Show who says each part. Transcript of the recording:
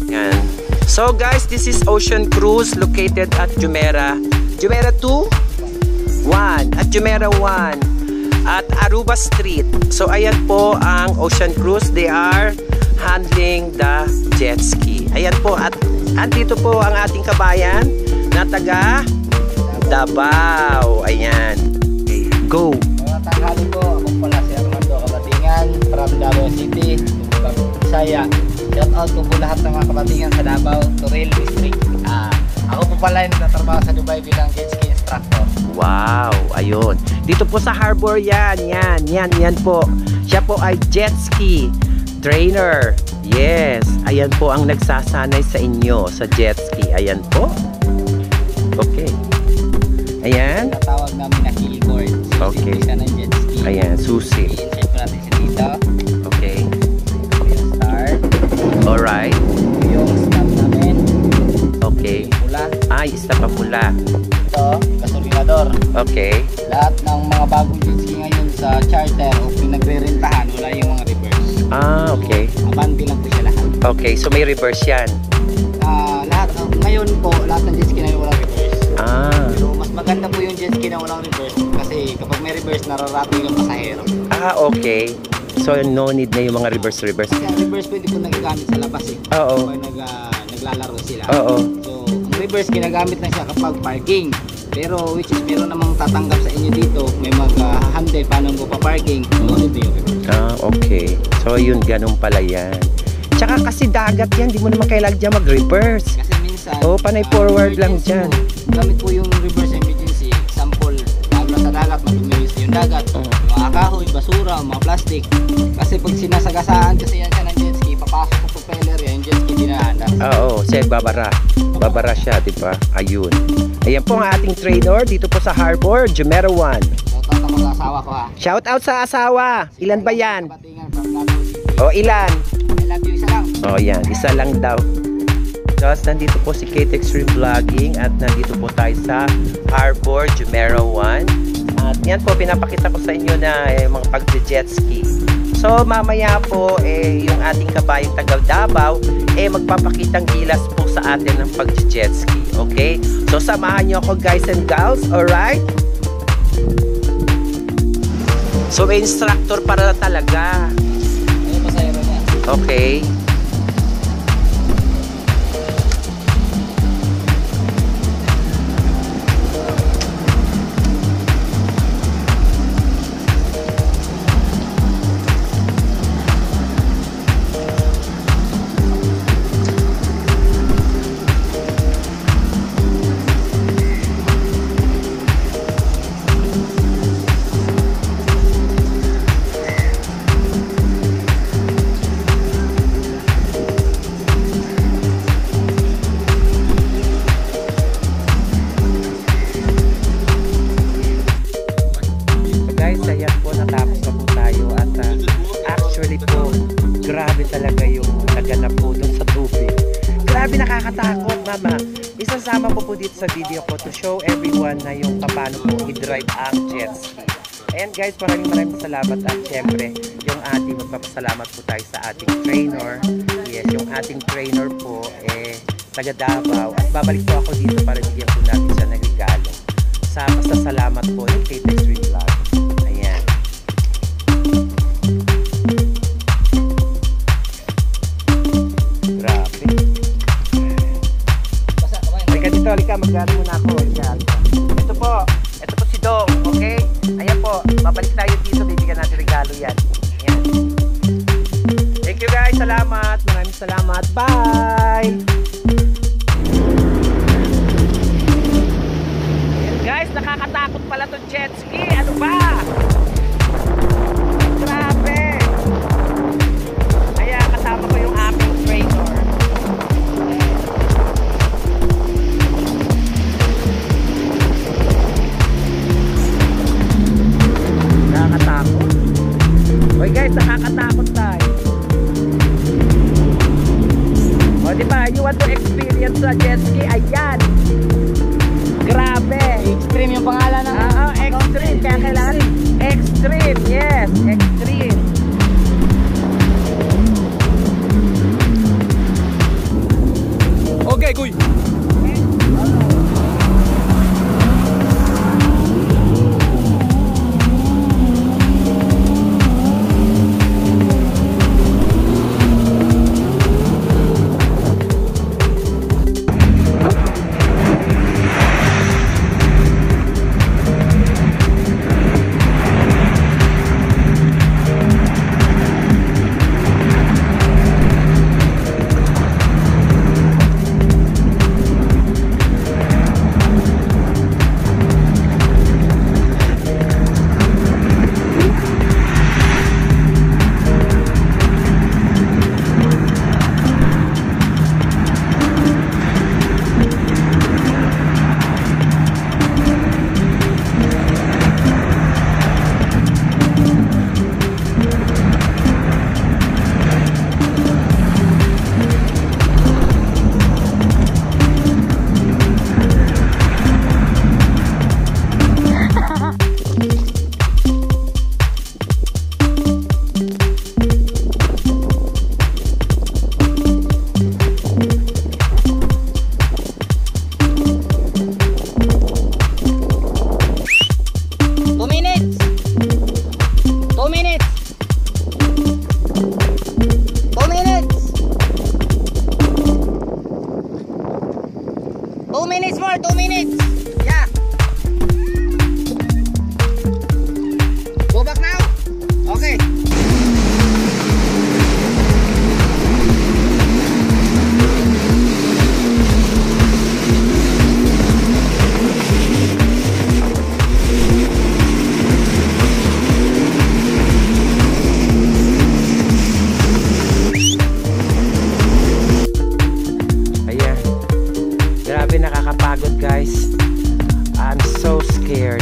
Speaker 1: Yan. So guys, this is Ocean Cruise located at Jumeirah. Jumeirah 2, 1 at Jumeirah 1 at Aruba Street. So ayan po ang Ocean Cruise. They are handling the jet ski. Ayan po, at andito po ang ating kabayan na taga Davao. Ayan. Okay, go.
Speaker 2: Mga tanghali po, ako pala si Armando Kabatingan from Davao City, Bisaya. Shout out po lahat ng mga kabatingan sa Davao, Toril District. Ako po pala yung natatrabaho sa Dubai bilang jet ski instructor.
Speaker 1: Wow, ayun. Dito po sa harbor yan po. Siya po ay jet ski trainer. Yes, ayan po ang nagsasanay sa inyo sa jet ski. Ayan po. Okay. Ayan.
Speaker 2: Natawag namin na keyboard.
Speaker 1: Okay.
Speaker 2: Susi ng jet ski.
Speaker 1: Ayan, susi.
Speaker 2: I-insert po natin siya dito.
Speaker 1: Okay.
Speaker 2: Ito yung start.
Speaker 1: Alright.
Speaker 2: Ito yung stop namin.
Speaker 1: Okay.
Speaker 2: Pula.
Speaker 1: Ay, isa pa pula.
Speaker 2: Ito, gasolinador.
Speaker 1: Okay.
Speaker 2: Lahat ng mga bagong jet ski ngayon sa charter o pinagre-rentahan, wala yung mga reverse.
Speaker 1: Okay.
Speaker 2: So, abante lang po siya lahat.
Speaker 1: Okay, so may reverse yan.
Speaker 2: Lahat, ngayon po, lahat ng jet ski na walang reverse. Pero mas maganda po yung jet ski na walang reverse kasi kapag may reverse, nararating yung pasahero.
Speaker 1: Okay. So no need na yung mga reverse.
Speaker 2: Kasi ang reverse pwede po nagagamit sa labas eh.
Speaker 1: Oo.
Speaker 2: Kapag naglalaro sila.
Speaker 1: Oo.
Speaker 2: So, ang reverse ginagamit na siya kapag parking. Pero which is meron namang tatanggap sa inyo dito, may mag-handle paano mo pa-parking, no need na yung reverse.
Speaker 1: Okay. So yun, ganun pala yan. Tsaka kasi dagat yan, di mo naman kailangan dyan mag-reverse.
Speaker 2: Kasi minsan,
Speaker 1: panay forward lang dyan.
Speaker 2: Gamit po yung reverse emergency. Example, pag nasa dagat, madumilis yung dagat. Mga kahoy, basura, mga plastic. Kasi pag sinasagasaan kasi yan siya ng jet ski, papasok sa propeller yan, yung jet ski dinahanda.
Speaker 1: Oo, siya babara. Babara siya, di ba? Ayun. Ayan po ang ating trainer dito po sa harbor, Jumeirah 1.
Speaker 2: Shout out ako sa asawa ko ha.
Speaker 1: Shout out sa asawa. Ilan ba yan? Ilan?
Speaker 2: I love you, isa lang.
Speaker 1: Yan, isa lang daw. Just nandito po si Kate Extreme Vlogging at nandito po tayo sa harbor, Jumeirah 1. At yan po, pinapakita ko sa inyo na mga pag-jet ski. So mamaya po yung ating kabayang taga Davao magpapakitang gilas po sa atin ng pag-jet ski. Okay? So samahan niyo ako guys and gals. Alright? So may instructor para talaga.
Speaker 2: Ano pasahero niya?
Speaker 1: Okay. Grabe talaga yung naganap po dun sa tubig. Grabe, nakakatakot, mama. Isasama ko po dito sa video ko to show everyone na yung paano po i-drive ang jet ski. Ayan guys, maraming salamat at syempre yung ating magpapasalamat po tayo sa ating trainer. Yes, yung ating trainer po taga Davao at babalik po ako dito para bigyan po natin siya ng regalo. Sa pasasalamat po yung Kate Extreme Vlog. Ayan. Grabe. Halika dito, halika. Mag-gano muna ako. Ito po si Dong. Okay? Ayan po. Babalik tayo dito. Bibigyan natin regalo yan. Ayan. Thank you guys. Salamat. Maraming salamat. Bye! Guys, nakakatakot pala to jet ski. Ano ba? Grabe. Kaya kasama ko yung aking trainer. Nakakatakot. Oy guys, nakakatakot tayo. O diba, you want to experience the jet ski? Ayan. Grabe.
Speaker 2: Extreme yung pangalan ng
Speaker 1: Extreme. Kaya kailangan Extreme. Yes, Extreme.
Speaker 2: minutes more, 2 minutes. Yeah. Go back now. Okay.
Speaker 1: Ayan. Grabe nakakapagod guys. I'm so scared.